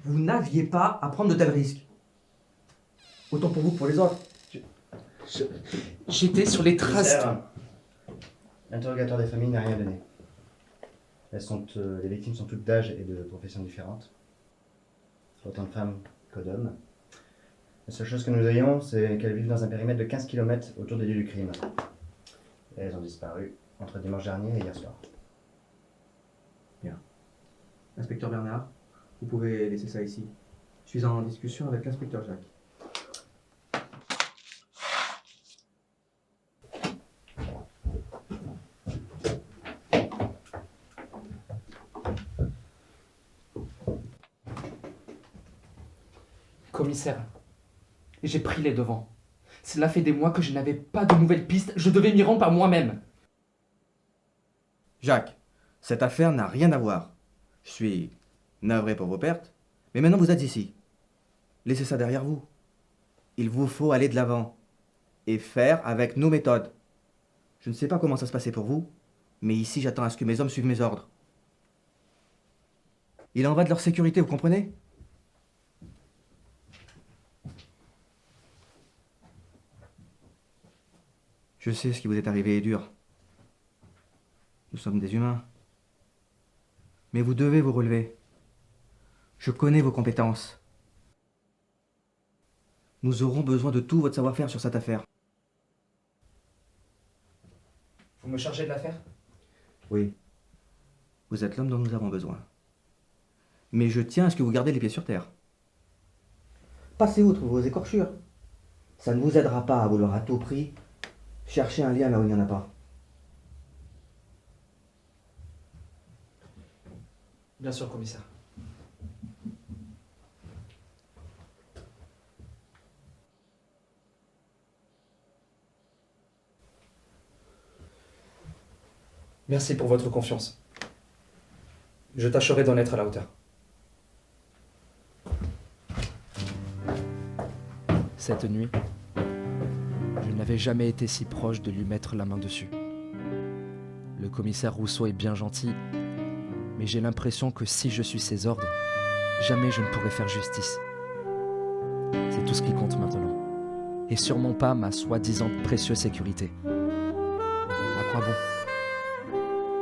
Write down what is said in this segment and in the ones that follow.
Vous n'aviez pas à prendre de tels risques. Autant pour vous que pour les autres. J'étais sur les traces. L'interrogatoire des familles n'a rien donné. Les victimes sont toutes d'âge et de professions différentes. Autant de femmes que d'hommes. La seule chose que nous ayons, c'est qu'elles vivent dans un périmètre de 15 km autour des lieux du crime. Et elles ont disparu entre dimanche dernier et hier soir. Bien. Inspecteur Bernard, vous pouvez laisser ça ici. Je suis en discussion avec l'inspecteur Jacques. Commissaire, j'ai pris les devants. Cela fait des mois que je n'avais pas de nouvelles pistes, je devais m'y rendre par moi-même. Jacques, cette affaire n'a rien à voir. Je suis navré pour vos pertes, mais maintenant vous êtes ici. Laissez ça derrière vous. Il vous faut aller de l'avant et faire avec nos méthodes. Je ne sais pas comment ça se passait pour vous, mais ici j'attends à ce que mes hommes suivent mes ordres. Il en va de leur sécurité, vous comprenez ? Je sais ce qui vous est arrivé est dur. Nous sommes des humains. Mais vous devez vous relever. Je connais vos compétences. Nous aurons besoin de tout votre savoir-faire sur cette affaire. Vous me chargez de l'affaire ? Oui. Vous êtes l'homme dont nous avons besoin. Mais je tiens à ce que vous gardez les pieds sur terre. Passez outre vos écorchures. Ça ne vous aidera pas à vouloir à tout prix chercher un lien là où il n'y en a pas. Bien sûr, commissaire. Merci pour votre confiance. Je tâcherai d'en être à la hauteur. Cette nuit, je n'avais jamais été si proche de lui mettre la main dessus. Le commissaire Rousseau est bien gentil, mais j'ai l'impression que si je suis ses ordres, jamais je ne pourrai faire justice. C'est tout ce qui compte maintenant. Et sûrement pas ma soi-disant précieuse sécurité. À quoi bon ?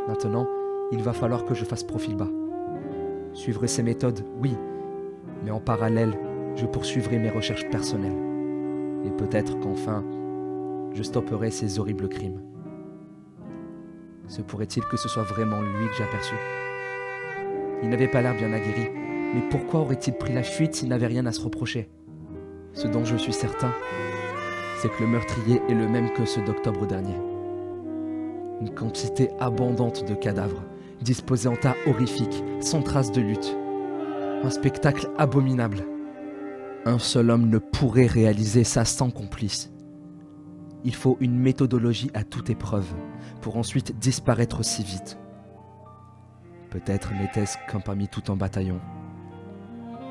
Maintenant, il va falloir que je fasse profil bas. Suivre ses méthodes, oui, mais en parallèle, je poursuivrai mes recherches personnelles. Et peut-être qu'enfin, je stopperai ces horribles crimes. Se pourrait-il que ce soit vraiment lui que j'ai aperçu ? Il n'avait pas l'air bien aguerri, mais pourquoi aurait-il pris la fuite s'il n'avait rien à se reprocher ? Ce dont je suis certain, c'est que le meurtrier est le même que ceux d'octobre dernier. Une quantité abondante de cadavres disposés en tas horrifiques, sans trace de lutte. Un spectacle abominable. Un seul homme ne pourrait réaliser ça sans complice. Il faut une méthodologie à toute épreuve, pour ensuite disparaître si vite. Peut-être n'était-ce qu'un parmi tout un bataillon.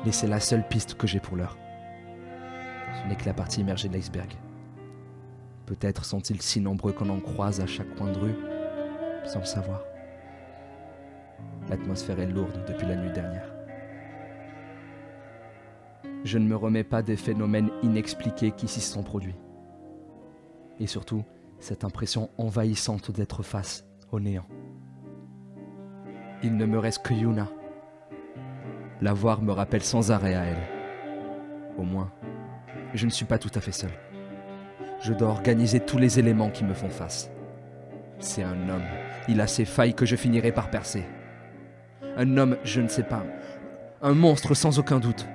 Mais c'est la seule piste que j'ai pour l'heure. Ce n'est que la partie immergée de l'iceberg. Peut-être sont-ils si nombreux qu'on en croise à chaque coin de rue, sans le savoir. L'atmosphère est lourde depuis la nuit dernière. Je ne me remets pas des phénomènes inexpliqués qui s'y sont produits. Et surtout, cette impression envahissante d'être face au néant. Il ne me reste que Yuna. La voir me rappelle sans arrêt à elle. Au moins, je ne suis pas tout à fait seul. Je dois organiser tous les éléments qui me font face. C'est un homme. Il a ses failles que je finirai par percer. Un homme, je ne sais pas. Un monstre sans aucun doute.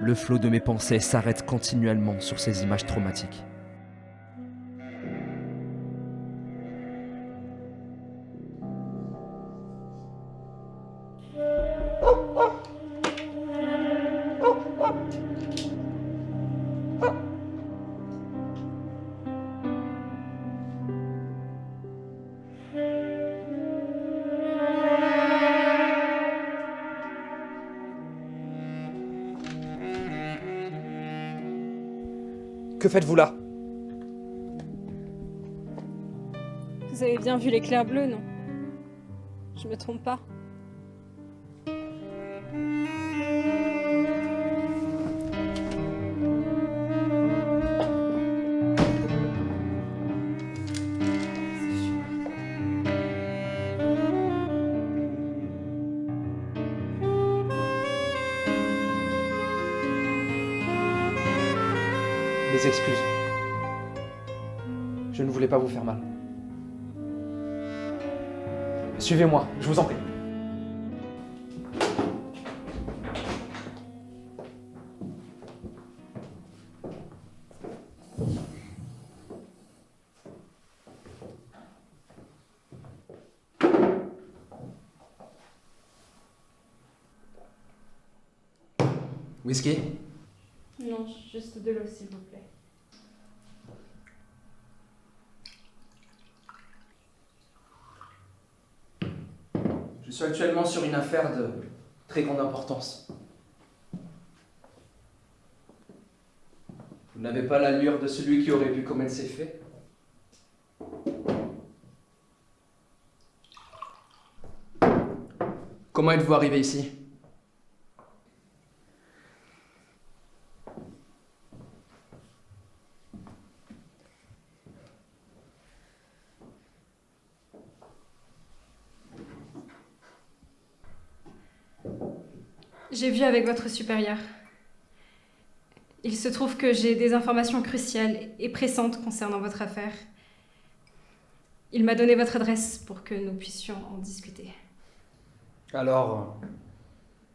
Le flot de mes pensées s'arrête continuellement sur ces images traumatiques. Que faites-vous là? Vous avez bien vu l'éclair bleu, non? Je me trompe pas? Mes excuses. Je ne voulais pas vous faire mal. Suivez-moi, je vous en prie. Whisky? Non, juste de l'eau, s'il vous plaît. Je suis actuellement sur une affaire de très grande importance. Vous n'avez pas l'allure de celui qui aurait pu commettre ces faits. Comment êtes-vous arrivé ici? J'ai vu avec votre supérieur. Il se trouve que j'ai des informations cruciales et pressantes concernant votre affaire. Il m'a donné votre adresse pour que nous puissions en discuter. Alors,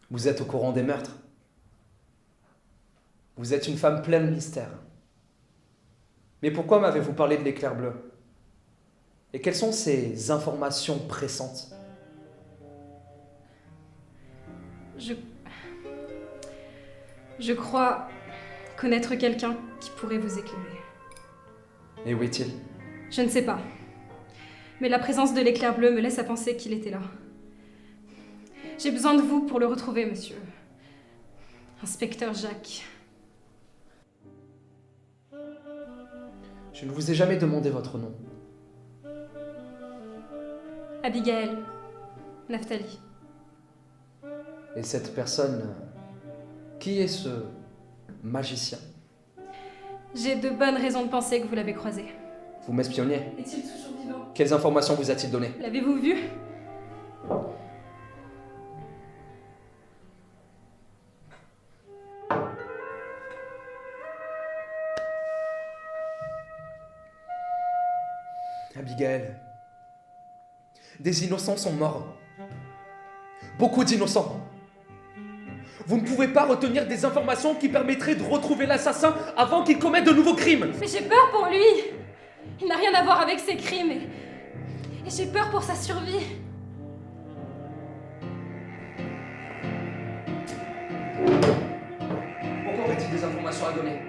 vous êtes au courant des meurtres? Vous êtes une femme pleine de mystères. Mais pourquoi m'avez-vous parlé de l'éclair bleu? Et quelles sont ces informations pressantes? Je crois connaître quelqu'un qui pourrait vous éclairer. Et où est-il? Je ne sais pas. Mais la présence de l'éclair bleu me laisse à penser qu'il était là. J'ai besoin de vous pour le retrouver, monsieur. Inspecteur Jacques. Je ne vous ai jamais demandé votre nom. Abigail. Naphtali. Et cette personne, qui est ce magicien? J'ai de bonnes raisons de penser que vous l'avez croisé. Vous m'espionniez? Est-il toujours vivant? Quelles informations vous a-t-il donné? L'avez-vous vu? Abigail, des innocents sont morts. Beaucoup d'innocents. Vous ne pouvez pas retenir des informations qui permettraient de retrouver l'assassin avant qu'il commette de nouveaux crimes. Mais j'ai peur pour lui. Il n'a rien à voir avec ses crimes et j'ai peur pour sa survie. à donner.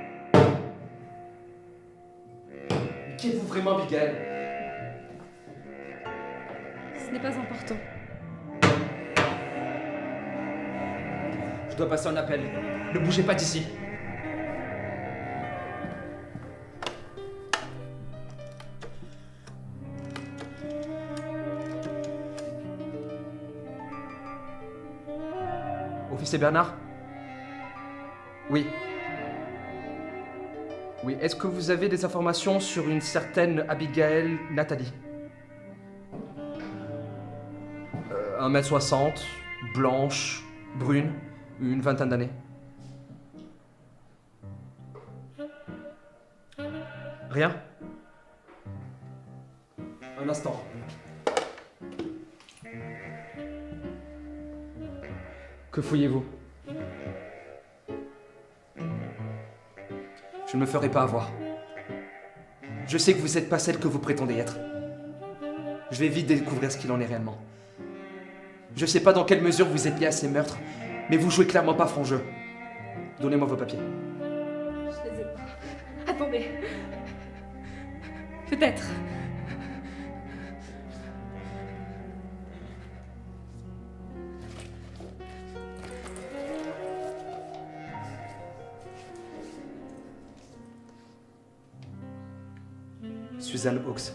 Mais qui êtes-vous vraiment, Abigail? Ce n'est pas important. Je dois passer un appel. Ne bougez pas d'ici. Officier Bernard? Oui. Oui, est-ce que vous avez des informations sur une certaine Abigail Nathalie? 1m60, blanche, brune, une vingtaine d'années. Rien? Un instant. Que fouillez-vous? Je ne me ferai pas avoir. Je sais que vous n'êtes pas celle que vous prétendez être. Je vais vite découvrir ce qu'il en est réellement. Je ne sais pas dans quelle mesure vous êtes lié à ces meurtres, mais vous jouez clairement pas franc jeu. Donnez-moi vos papiers. Je les ai pas. Attendez. Peut-être. Suzanne Hawks.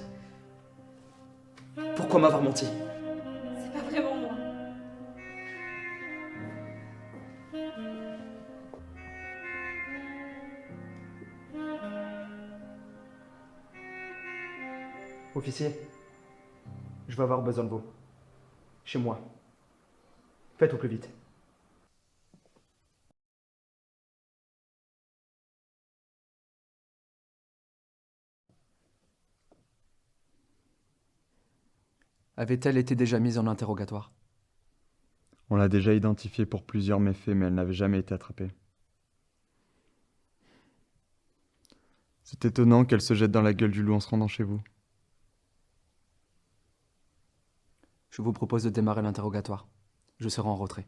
Pourquoi m'avoir menti? C'est pas vraiment moi. Officier, je vais avoir besoin de vous. Chez moi. Faites au plus vite. Avait-elle été déjà mise en interrogatoire? On l'a déjà identifiée pour plusieurs méfaits, mais elle n'avait jamais été attrapée. C'est étonnant qu'elle se jette dans la gueule du loup en se rendant chez vous. Je vous propose de démarrer l'interrogatoire. Je serai en retrait.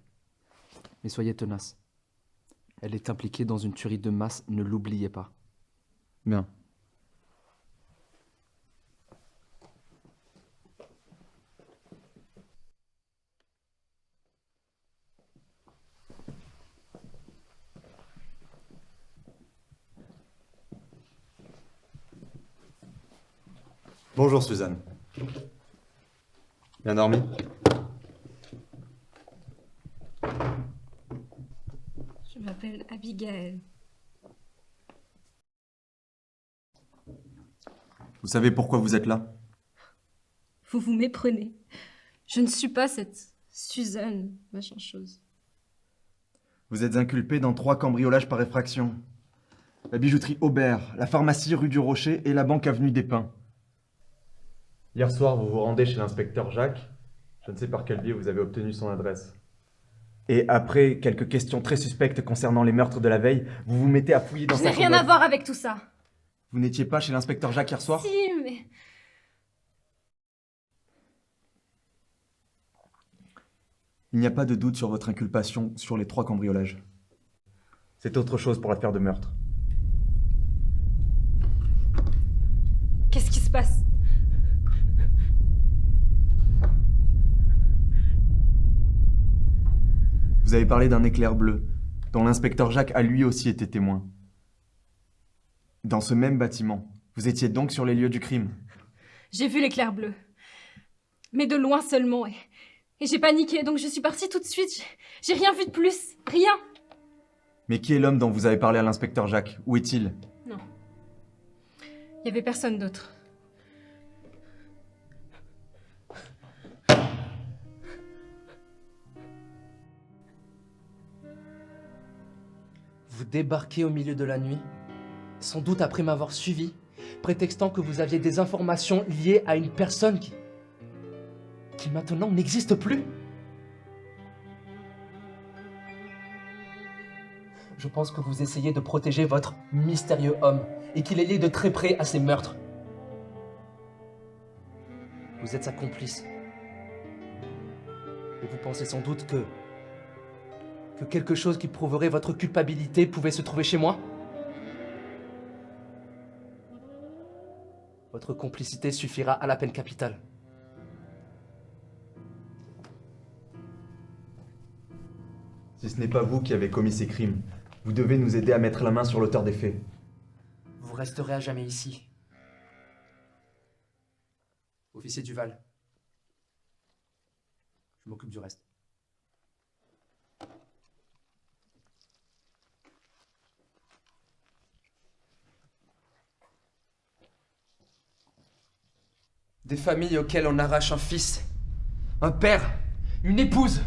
Mais soyez tenace. Elle est impliquée dans une tuerie de masse, ne l'oubliez pas. Bien. Bonjour Suzanne. Bien dormi? Je m'appelle Abigail. Vous savez pourquoi vous êtes là? Vous vous méprenez. Je ne suis pas cette Suzanne, machin chose. Vous êtes inculpé dans 3 cambriolages par effraction. La bijouterie Aubert, la pharmacie rue du Rocher et la banque avenue des Pins. Hier soir, vous vous rendez chez l'inspecteur Jacques. Je ne sais par quel biais vous avez obtenu son adresse. Et après quelques questions très suspectes concernant les meurtres de la veille, vous vous mettez à fouiller dans Je sa n'ai rien à commode. voir avec tout ça. Vous n'étiez pas chez l'inspecteur Jacques hier soir? Si, mais... Il n'y a pas de doute sur votre inculpation sur les 3 cambriolages. C'est autre chose pour l'affaire de meurtre. Qu'est-ce qui se passe? Vous avez parlé d'un éclair bleu, dont l'inspecteur Jacques a lui aussi été témoin. Dans ce même bâtiment, vous étiez donc sur les lieux du crime. J'ai vu l'éclair bleu. Mais de loin seulement. Et j'ai paniqué, donc je suis partie tout de suite. J'ai rien vu de plus. Rien. Mais qui est l'homme dont vous avez parlé à l'inspecteur Jacques? Où est-il? Non. Il y avait personne d'autre. Vous débarquez au milieu de la nuit, sans doute après m'avoir suivi, prétextant que vous aviez des informations liées à une personne qui maintenant n'existe plus. Je pense que vous essayez de protéger votre mystérieux homme et qu'il est lié de très près à ces meurtres. Vous êtes sa complice. Et vous pensez sans doute que quelque chose qui prouverait votre culpabilité pouvait se trouver chez moi? Votre complicité suffira à la peine capitale. Si ce n'est pas vous qui avez commis ces crimes, vous devez nous aider à mettre la main sur l'auteur des faits. Vous resterez à jamais ici. Officier Duval. Je m'occupe du reste. Des familles auxquelles on arrache un fils, un père, une épouse.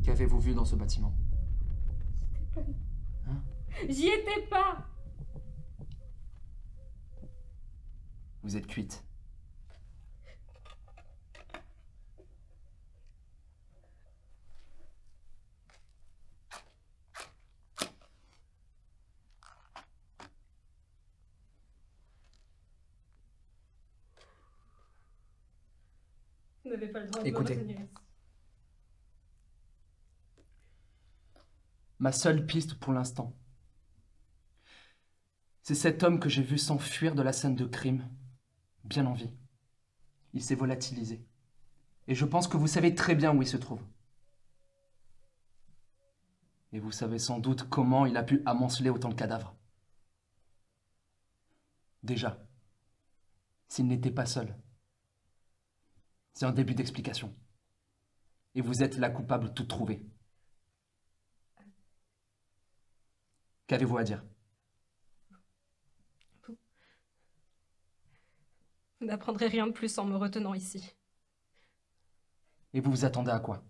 Qu'avez-vous vu dans ce bâtiment? J'y étais pas. Vous êtes cuite. Vous n'avez pas le droit de Écoutez. me retenir ici. Ma seule piste pour l'instant, c'est cet homme que j'ai vu s'enfuir de la scène de crime, bien en vie. Il s'est volatilisé. Et je pense que vous savez très bien où il se trouve. Et vous savez sans doute comment il a pu amonceler autant de cadavres. Déjà, s'il n'était pas seul, c'est un début d'explication. Et vous êtes la coupable toute trouvée. Qu'avez-vous à dire? Vous n'apprendrez rien de plus en me retenant ici. Et vous vous attendez à quoi?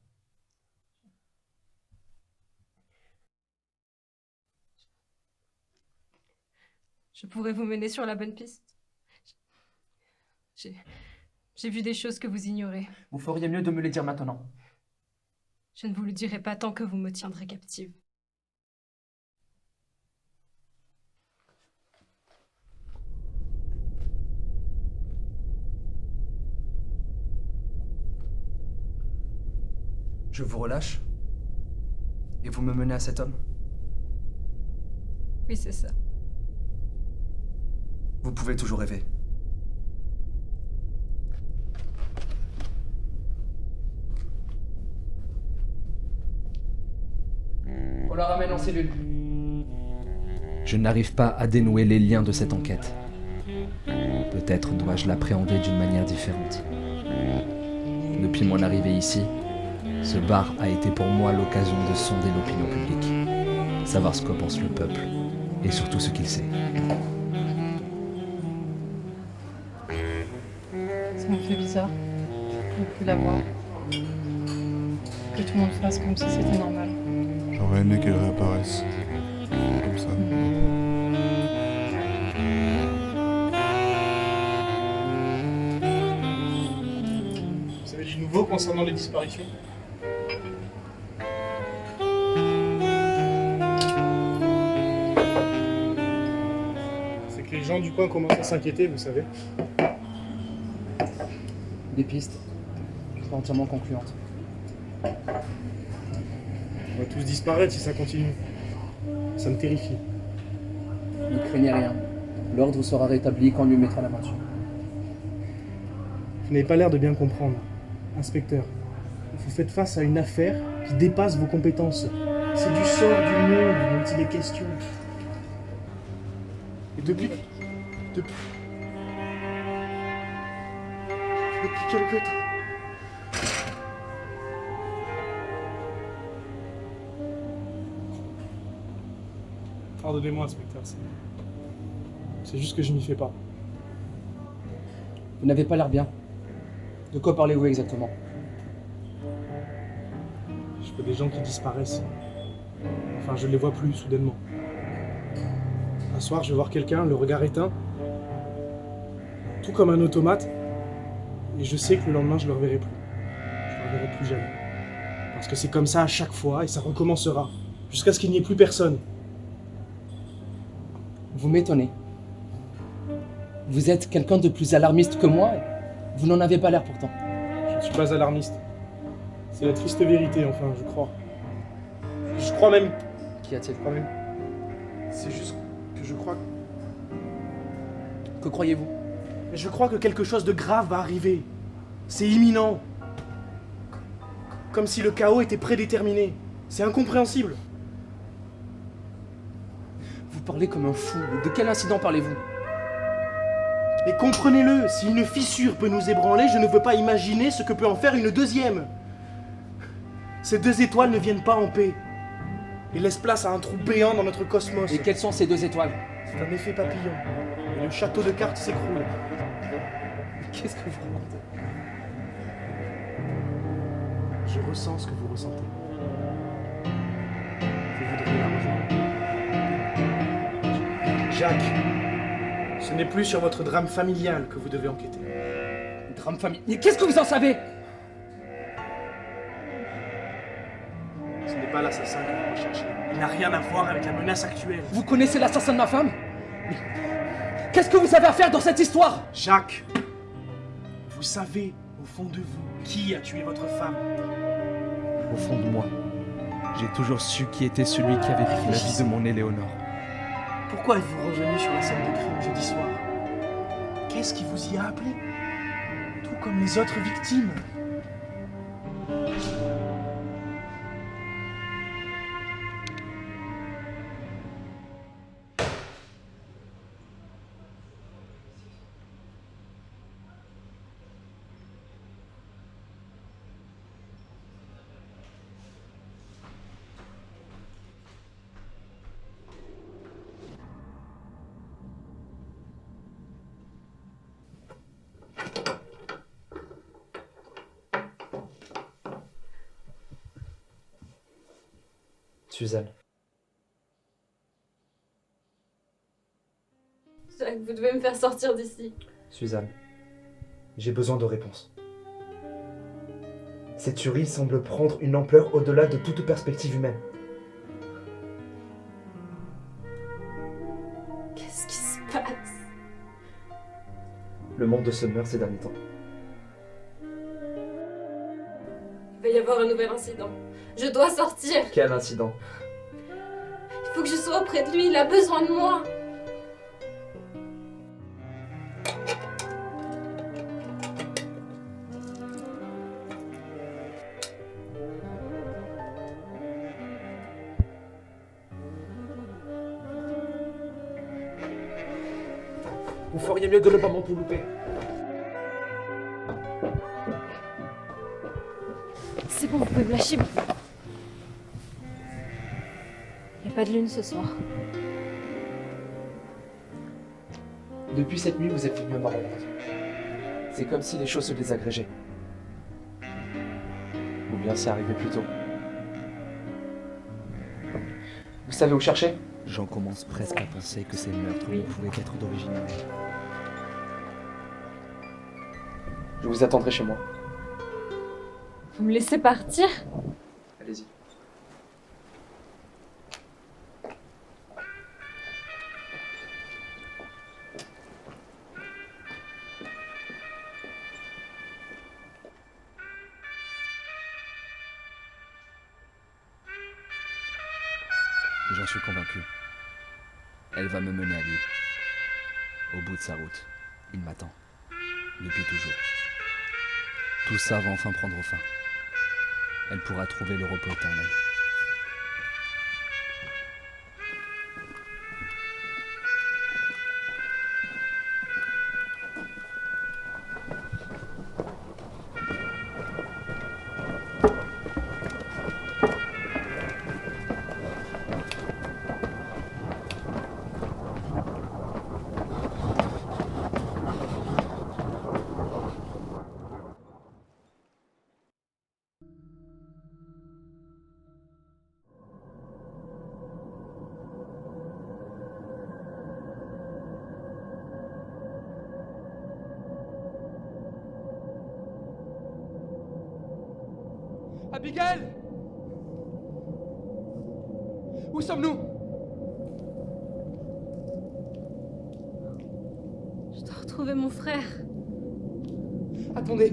Je pourrais vous mener sur la bonne piste. J'ai vu des choses que vous ignorez. Vous feriez mieux de me les dire maintenant. Je ne vous le dirai pas tant que vous me tiendrez captive. Je vous relâche et vous me menez à cet homme. Oui, c'est ça. Vous pouvez toujours rêver. On la ramène en cellule. Je n'arrive pas à dénouer les liens de cette enquête. Peut-être dois-je l'appréhender d'une manière différente. Depuis mon arrivée ici, ce bar a été pour moi l'occasion de sonder l'opinion publique, savoir ce que pense le peuple, et surtout ce qu'il sait. Ça me fait bizarre de ne plus la voir. Que tout le monde fasse comme si c'était normal. J'aurais aimé qu'elle réapparaisse. Comme ça. Vous avez du nouveau concernant les disparitions? C'est que les gens du coin commencent à s'inquiéter, vous savez. Des pistes, pas entièrement concluantes. On va tous disparaître si ça continue. Ça me terrifie. Ne craignez rien. L'ordre sera rétabli quand on lui mettra la main dessus. Vous n'avez pas l'air de bien comprendre. Inspecteur, vous faites face à une affaire qui dépasse vos compétences. C'est du sort du monde dont il est question. Et depuis quelque temps... Pardonnez-moi, inspecteur. C'est juste que je m'y fais pas. Vous n'avez pas l'air bien. De quoi parlez-vous exactement? Je vois des gens qui disparaissent. Enfin, je les vois plus soudainement. Un soir, je vais voir quelqu'un, le regard éteint, tout comme un automate, et je sais que le lendemain, je le reverrai plus. Je le reverrai plus jamais. Parce que c'est comme ça à chaque fois, et ça recommencera, jusqu'à ce qu'il n'y ait plus personne. Vous m'étonnez. Vous êtes quelqu'un de plus alarmiste que moi. Vous n'en avez pas l'air pourtant. Je ne suis pas alarmiste. C'est la triste vérité, enfin, je crois. Je crois même... Qu'y a-t-il? Quand même... C'est juste que je crois... Que croyez-vous? Mais je crois que quelque chose de grave va arriver. C'est imminent. Comme si le chaos était prédéterminé. C'est incompréhensible. Vous parlez comme un fou. De quel incident parlez-vous? Mais comprenez-le, si une fissure peut nous ébranler, je ne veux pas imaginer ce que peut en faire une deuxième. Ces 2 étoiles ne viennent pas en paix. Et laissent place à un trou béant dans notre cosmos. Et quelles sont ces 2 étoiles? C'est un effet papillon. Et le château de cartes s'écroule. Qu'est-ce que vous racontez? Je ressens ce que vous ressentez. Vous voudriez la rejoindre. Jacques, ce n'est plus sur votre drame familial que vous devez enquêter. Drame familial. Mais qu'est-ce que vous en savez? Ce n'est pas l'assassin que vous recherchez. Il n'a rien à voir avec la menace actuelle. Vous connaissez l'assassin de ma femme? Mais qu'est-ce que vous avez à faire dans cette histoire? Jacques, vous savez, au fond de vous, qui a tué votre femme? Au fond de moi, j'ai toujours su qui était celui qui avait pris la vie de mon Éléonore. Pourquoi êtes-vous revenu sur la scène de crime jeudi soir? Qu'est-ce qui vous y a appelé? Tout comme les autres victimes. Suzanne. Jacques, vous devez me faire sortir d'ici. Suzanne. J'ai besoin de réponses. Cette tuerie semble prendre une ampleur au-delà de toute perspective humaine. Qu'est-ce qui se passe? Le monde se meurt ces derniers temps. Il va y avoir un nouvel incident. Je dois sortir. Quel incident? Il faut que je sois auprès de lui. Il a besoin de moi. Vous feriez mieux de ne pas m'entourlouper. C'est bon, vous pouvez me lâcher maintenant. Il n'y a pas de lune ce soir. Depuis cette nuit, vous êtes venu à ma rencontre. C'est comme si les choses se désagrégeaient. Ou bien c'est arrivé plus tôt. Vous savez où chercher? J'en commence presque à penser que ces meurtres ne pouvaient qu'être d'origine humaine. Je vous attendrai chez moi. Vous me laissez partir? Allez-y. J'en suis convaincu. Elle va me mener à lui. Au bout de sa route, il m'attend. Depuis toujours. Tout ça va enfin prendre fin. Elle pourra trouver le repos éternel. Abigail! Où sommes-nous? Je dois retrouver mon frère. Attendez.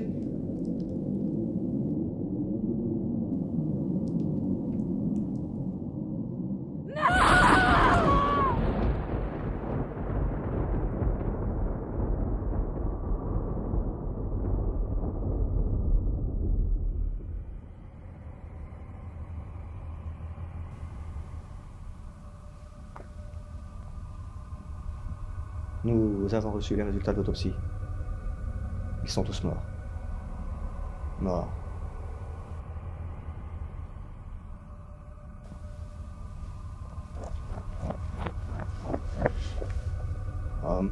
Nous avons reçu les résultats de l'autopsie. Ils sont tous morts. Morts. Hommes.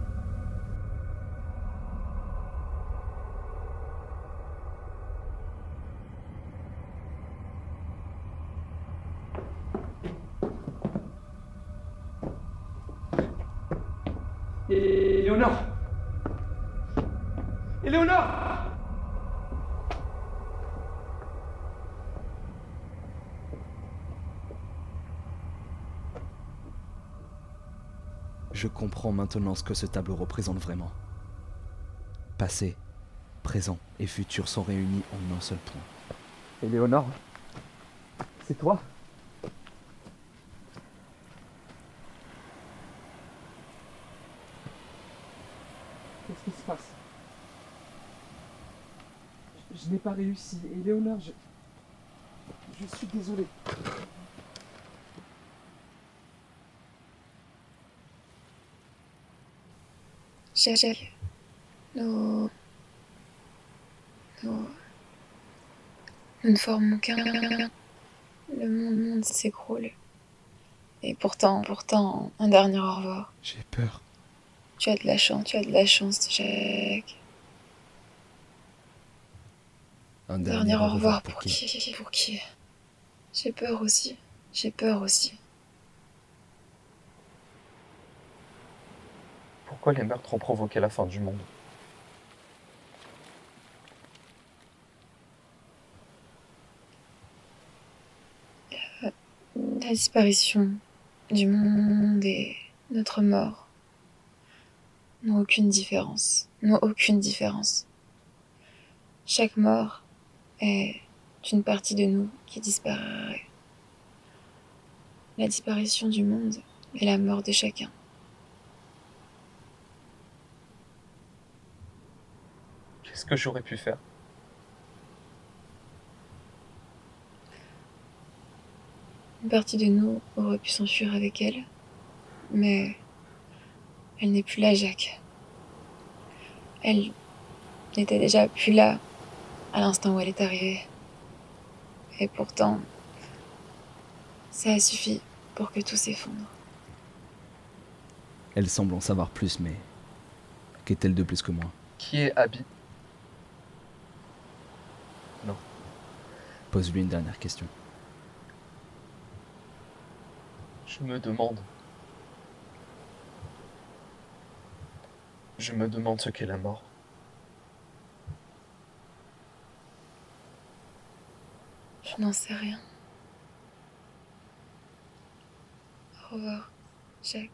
Éléonore! Éléonore! Je comprends maintenant ce que ce tableau représente vraiment. Passé, présent et futur sont réunis en un seul point. Éléonore? C'est toi? Qu'est-ce qui se passe? Je n'ai pas réussi. Éléonore, je suis désolé. Jack, nous ne formons qu'un. Le monde s'écroule. Et pourtant, un dernier au revoir. J'ai peur. Tu as de la chance, Jack. Un Dernier au revoir pour qui? J'ai peur aussi. Pourquoi les meurtres ont provoqué la fin du monde? La disparition du monde et notre mort n'ont aucune différence. Chaque mort est une partie de nous qui disparaît. La disparition du monde est la mort de chacun. Qu'est-ce que j'aurais pu faire? Une partie de nous aurait pu s'enfuir avec elle, mais elle n'est plus là, Jacques. Elle n'était déjà plus là à l'instant où elle est arrivée. Et pourtant, ça a suffi pour que tout s'effondre. Elle semble en savoir plus, mais qu'est-elle de plus que moi? Qui est Abby? Non. Pose-lui une dernière question. Je me demande ce qu'est la mort. Je n'en sais rien. Au revoir, Jacques.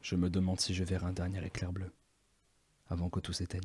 Je me demande si je verrai un dernier éclair bleu, avant que tout s'éteigne.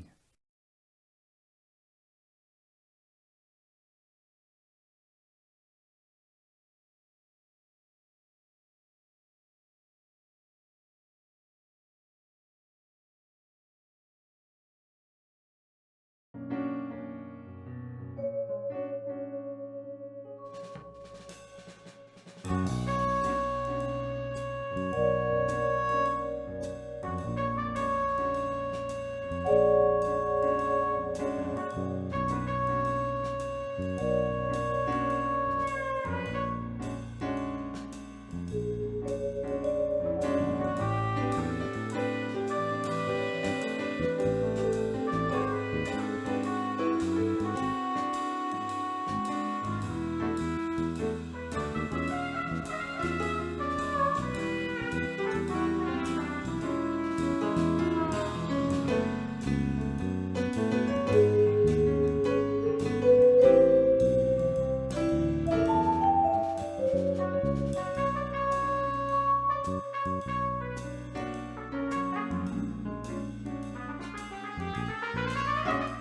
you.